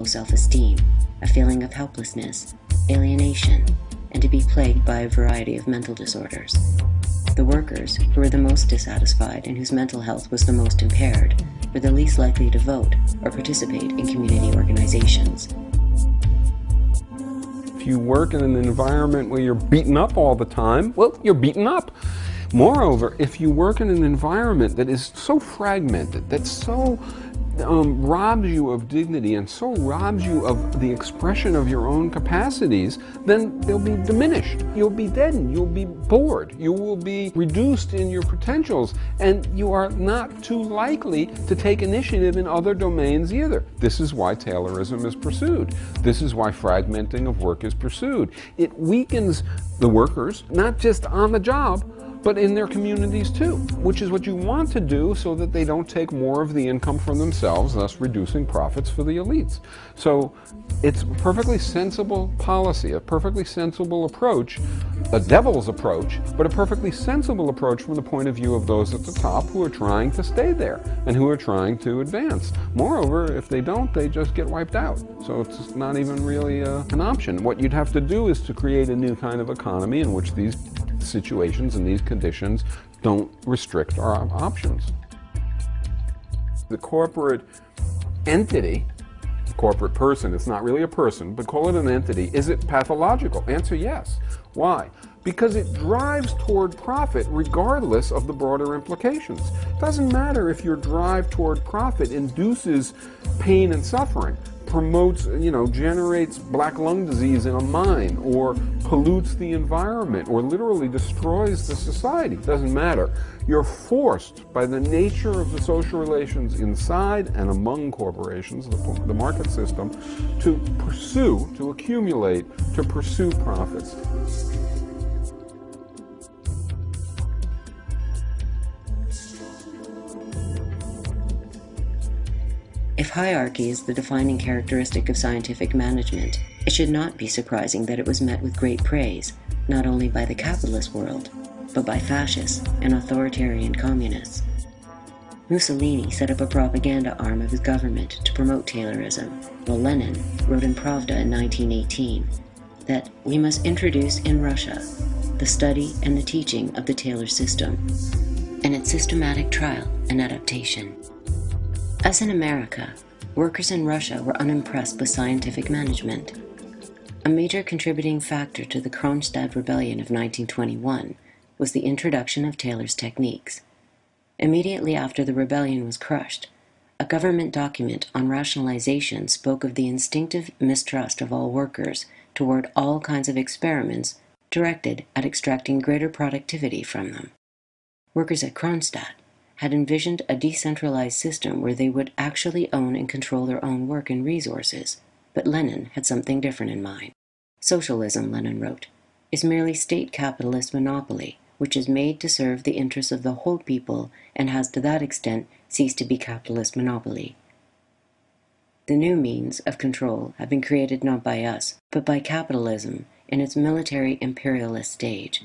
low self-esteem, a feeling of helplessness, alienation, and to be plagued by a variety of mental disorders. The workers, who were the most dissatisfied and whose mental health was the most impaired, were the least likely to vote or participate in community organizations. If you work in an environment where you're beaten up all the time, well, you're beaten up. Moreover, if you work in an environment that is so fragmented, that so robs you of dignity and so robs you of the expression of your own capacities, then they'll be diminished. You'll be deadened. You'll be bored. You will be reduced in your potentials, and you are not too likely to take initiative in other domains either. This is why Taylorism is pursued. This is why fragmenting of work is pursued. It weakens the workers, not just on the job, but in their communities too, which is what you want to do so that they don't take more of the income from themselves, thus reducing profits for the elites. So it's a perfectly sensible policy, a perfectly sensible approach, a devil's approach, but a perfectly sensible approach from the point of view of those at the top who are trying to stay there and who are trying to advance. Moreover, if they don't, they just get wiped out. So it's not even really an option. What you'd have to do is to create a new kind of economy in which these situations and these conditions don't restrict our options. The corporate entity, corporate person, it's not really a person, but call it an entity, is it pathological? Answer yes. Why? Because it drives toward profit regardless of the broader implications. It doesn't matter if your drive toward profit induces pain and suffering, promotes, generates black lung disease in a mine, or pollutes the environment, or literally destroys the society. It doesn't matter. You're forced by the nature of the social relations inside and among corporations, the market system, to pursue, to accumulate, to pursue profits. If hierarchy is the defining characteristic of scientific management, it should not be surprising that it was met with great praise, not only by the capitalist world, but by fascists and authoritarian communists. Mussolini set up a propaganda arm of his government to promote Taylorism, while Lenin wrote in Pravda in 1918 that we must introduce in Russia the study and the teaching of the Taylor system, and its systematic trial and adaptation. As in America, workers in Russia were unimpressed with scientific management. A major contributing factor to the Kronstadt Rebellion of 1921 was the introduction of Taylor's techniques. Immediately after the rebellion was crushed, a government document on rationalization spoke of the instinctive mistrust of all workers toward all kinds of experiments directed at extracting greater productivity from them. Workers at Kronstadt had envisioned a decentralized system where they would actually own and control their own work and resources, but Lenin had something different in mind. Socialism, Lenin wrote, is merely state capitalist monopoly, which is made to serve the interests of the whole people and has to that extent ceased to be capitalist monopoly. The new means of control have been created not by us, but by capitalism in its military imperialist stage.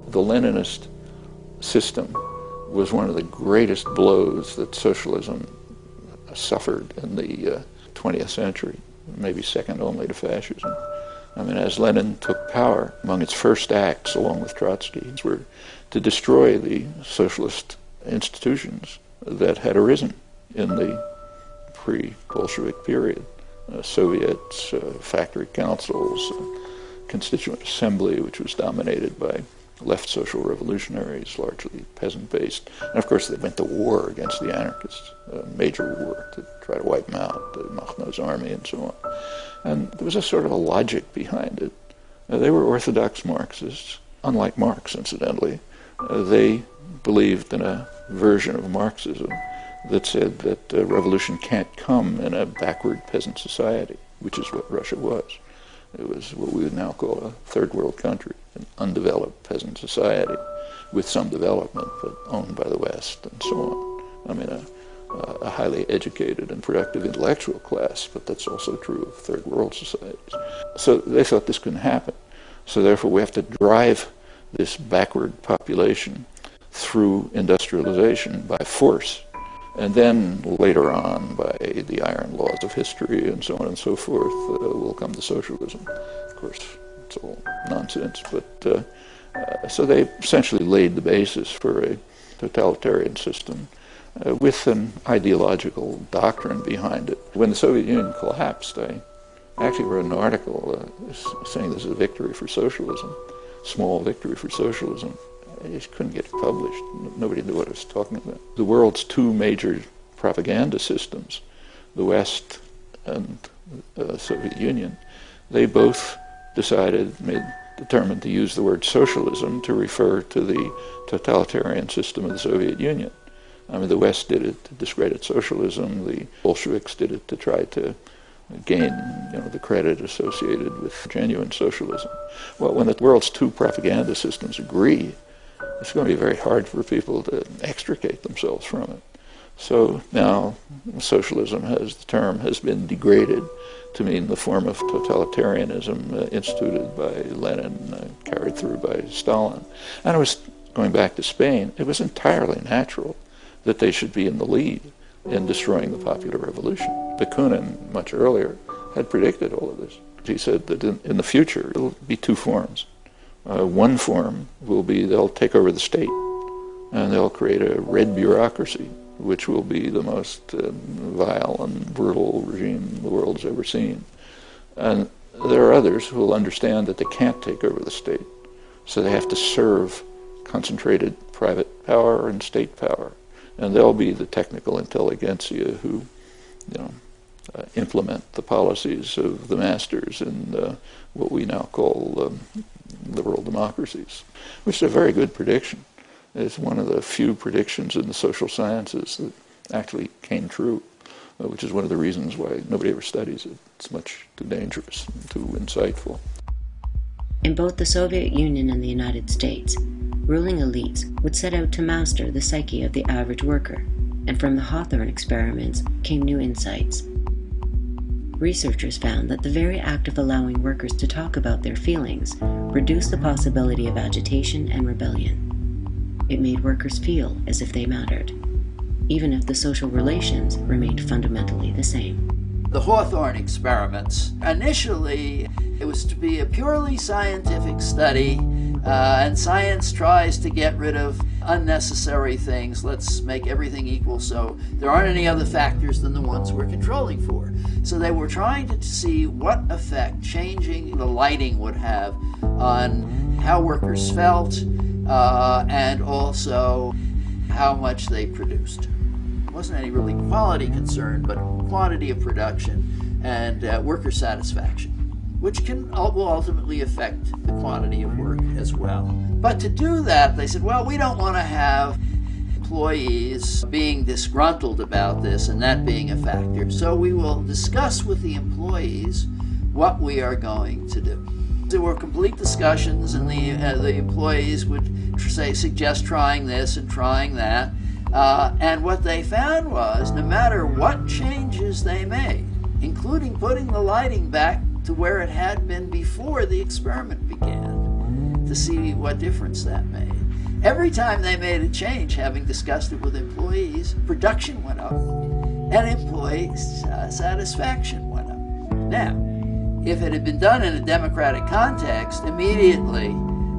The Leninist system was one of the greatest blows that socialism suffered in the 20th century, maybe second only to fascism. I mean, as Lenin took power, among its first acts, along with Trotsky, were to destroy the socialist institutions that had arisen in the pre-Bolshevik period. Soviets, factory councils, constituent assembly, which was dominated by left social revolutionaries, largely peasant-based. And of course they went to war against the anarchists, a major war to try to wipe them out, Makhno's army and so on. And there was a sort of a logic behind it. They were orthodox Marxists, unlike Marx, incidentally. They believed in a version of Marxism that said that revolution can't come in a backward peasant society, which is what Russia was. It was what we would now call a third world country, an undeveloped peasant society with some development, but owned by the West and so on. I mean, a highly educated and productive intellectual class, but that's also true of third world societies. So they thought this couldn't happen. So therefore we have to drive this backward population through industrialization by force, and then later on by the iron laws of history and so on and so forth will come to socialism. Of course, it's all nonsense, but so they essentially laid the basis for a totalitarian system with an ideological doctrine behind it. When the Soviet Union collapsed, I actually wrote an article saying this is a victory for socialism, small victory for socialism. I just couldn't get it published. Nobody knew what I was talking about. The world's two major propaganda systems, the West and the Soviet Union, they both determined to use the word socialism to refer to the totalitarian system of the Soviet Union. I mean, the West did it to discredit socialism. The Bolsheviks did it to try to gain, the credit associated with genuine socialism. Well, when the world's two propaganda systems agree, it's going to be very hard for people to extricate themselves from it. So now socialism, the term has been degraded to mean the form of totalitarianism instituted by Lenin, carried through by Stalin. And it was, going back to Spain, it was entirely natural that they should be in the lead in destroying the popular revolution. Bakunin, much earlier, had predicted all of this. He said that in the future, it'll be two forms. One form will be they'll take over the state, and they'll create a red bureaucracy, which will be the most vile and brutal regime the world's ever seen. And there are others who will understand that they can't take over the state, so they have to serve concentrated private power and state power. And they'll be the technical intelligentsia who, implement the policies of the masters in what we now call liberal democracies, which is a very good prediction. It's one of the few predictions in the social sciences that actually came true, which is one of the reasons why nobody ever studies it. It's much too dangerous, too insightful. In both the Soviet Union and the United States, ruling elites would set out to master the psyche of the average worker, and from the Hawthorne experiments came new insights. Researchers found that the very act of allowing workers to talk about their feelings reduced the possibility of agitation and rebellion. It made workers feel as if they mattered, even if the social relations remained fundamentally the same. The Hawthorne experiments, initially it was to be a purely scientific study, and science tries to get rid of unnecessary things. Let's make everything equal so there aren't any other factors than the ones we're controlling for. So they were trying to see what effect changing the lighting would have on how workers felt and also how much they produced. It wasn't any really quality concern, but quantity of production and worker satisfaction, which will ultimately affect the quantity of work as well. But to do that, they said, well, we don't want to have employees being disgruntled about this and that being a factor. So we will discuss with the employees what we are going to do. There were complete discussions, and the employees would suggest trying this and trying that. And what they found was, no matter what changes they made, including putting the lighting back to where it had been before the experiment began, to see what difference that made. Every time they made a change, having discussed it with employees, production went up and employee satisfaction went up. Now, if it had been done in a democratic context, immediately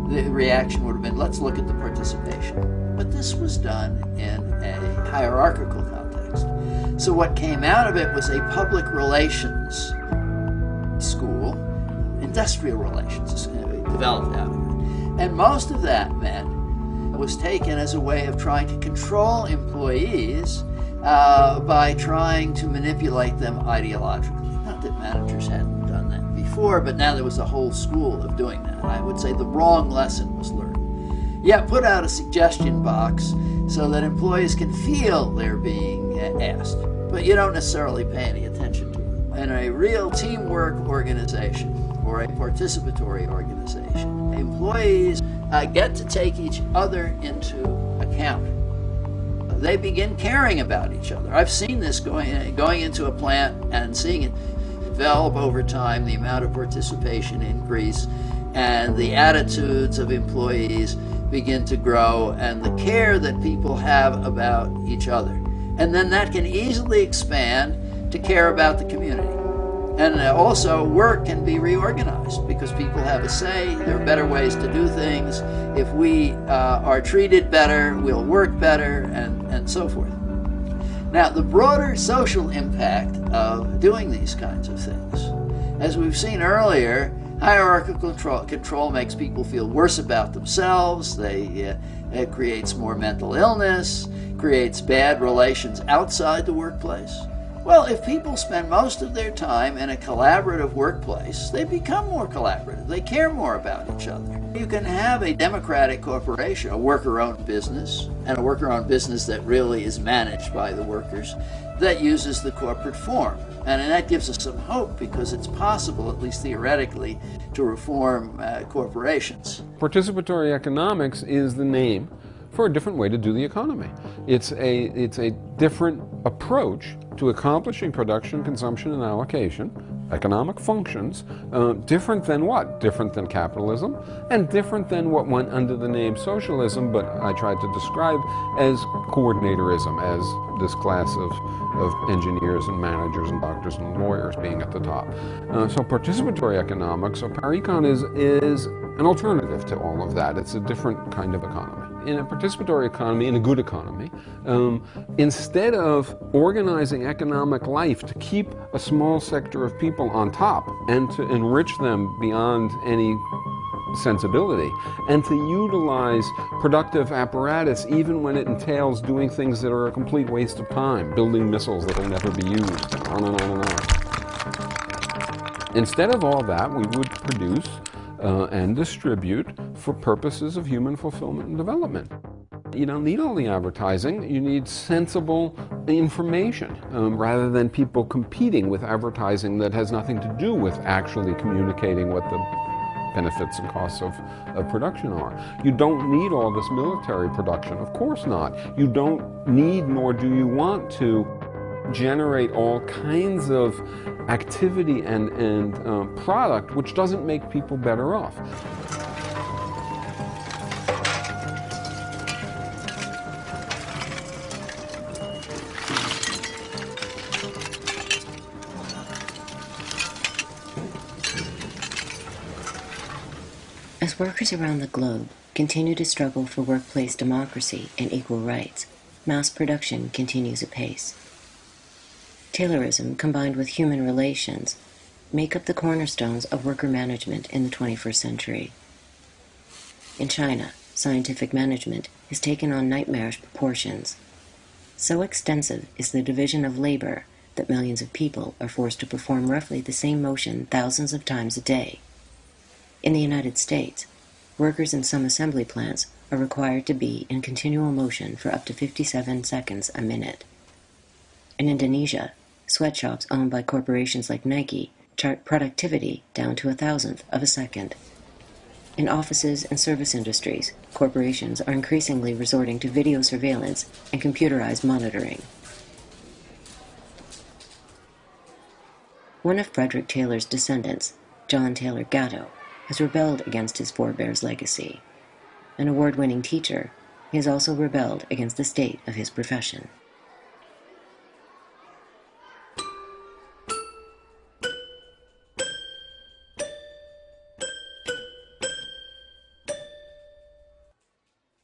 the reaction would have been, let's look at the participation. But this was done in a hierarchical context. So what came out of it was a public relations school, industrial relations developed out of it. And most of that was taken as a way of trying to control employees by trying to manipulate them ideologically. Not that managers hadn't done that before, but now there was a whole school of doing that. And I would say the wrong lesson was learned. Yeah, put out a suggestion box so that employees can feel they're being asked, but you don't necessarily pay any attention to it. In a real teamwork organization or a participatory organization, employees get to take each other into account. They begin caring about each other. I've seen this going into a plant and seeing it develop over time, the amount of participation increase, and the attitudes of employees begin to grow, and the care that people have about each other. And then that can easily expand to care about the community. And also, work can be reorganized because people have a say. There are better ways to do things. If we are treated better, we'll work better, and so forth. Now, the broader social impact of doing these kinds of things, as we've seen earlier, hierarchical control makes people feel worse about themselves. It creates more mental illness, creates bad relations outside the workplace. Well, if people spend most of their time in a collaborative workplace, they become more collaborative. They care more about each other. You can have a democratic corporation, a worker-owned business, and a worker-owned business that really is managed by the workers, that uses the corporate form. And that gives us some hope because it's possible, at least theoretically, to reform corporations. Participatory economics is the name for a different way to do the economy. It's a different approach to accomplishing production, consumption, and allocation, economic functions, different than what? Different than capitalism, and different than what went under the name socialism, but I tried to describe as coordinatorism, as this class of engineers and managers and doctors and lawyers being at the top. So participatory economics, so Paricon is an alternative to all of that. It's a different kind of economy. In a participatory economy, in a good economy, instead of organizing economic life to keep a small sector of people on top and to enrich them beyond any sensibility, and to utilize productive apparatus even when it entails doing things that are a complete waste of time, building missiles that will never be used, on and on and on. Instead of all that, we would produce and distribute for purposes of human fulfillment and development. You don't need all the advertising, you need sensible information rather than people competing with advertising that has nothing to do with actually communicating what the benefits and costs of production are. You don't need all this military production, of course not. You don't need, nor do you want to, generate all kinds of activity and product which doesn't make people better off. As workers around the globe continue to struggle for workplace democracy and equal rights, mass production continues apace. Taylorism combined with human relations make up the cornerstones of worker management in the 21st century. In China, scientific management has taken on nightmarish proportions. So extensive is the division of labor that millions of people are forced to perform roughly the same motion thousands of times a day. In the United States, workers in some assembly plants are required to be in continual motion for up to 57 seconds a minute. In Indonesia, sweatshops owned by corporations like Nike chart productivity down to 1,000th of a second. In offices and service industries, corporations are increasingly resorting to video surveillance and computerized monitoring. One of Frederick Taylor's descendants, John Taylor Gatto, has rebelled against his forebears' legacy. An award-winning teacher, he has also rebelled against the state of his profession.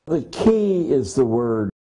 The key is the word